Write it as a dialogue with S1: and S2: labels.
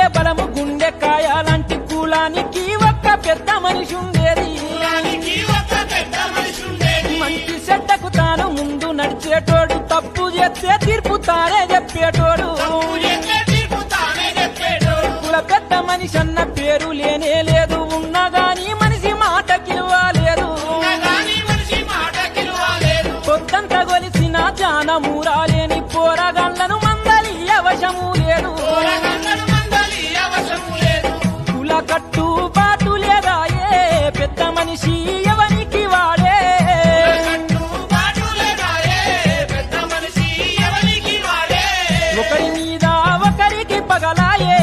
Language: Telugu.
S1: గుండె బలము గుండె కాయాలంటి కులానికి ఒక్క పెద్ద మనిషి ఉండేది. మంచి చెడ్డకు తాను ముందు నడిచేటోడు, తప్పు చేస్తే తీర్పు తానే చెప్పేటోడు. కుల పెద్ద మనిషి అన్న పేరు లేనే లేదు, ఉన్నా గాని మనిషి మాట కిలువ లేదు. పొద్దంత గొలిసిన జానము రాలేని పోరగాళ్లను మందలి అవశము లేదు. కుల కట్టు బాటు లేదాయే పెద్ద మనిషి ఎవరికి వాడే. ఒకరి మీద ఒకరికి పగలాయే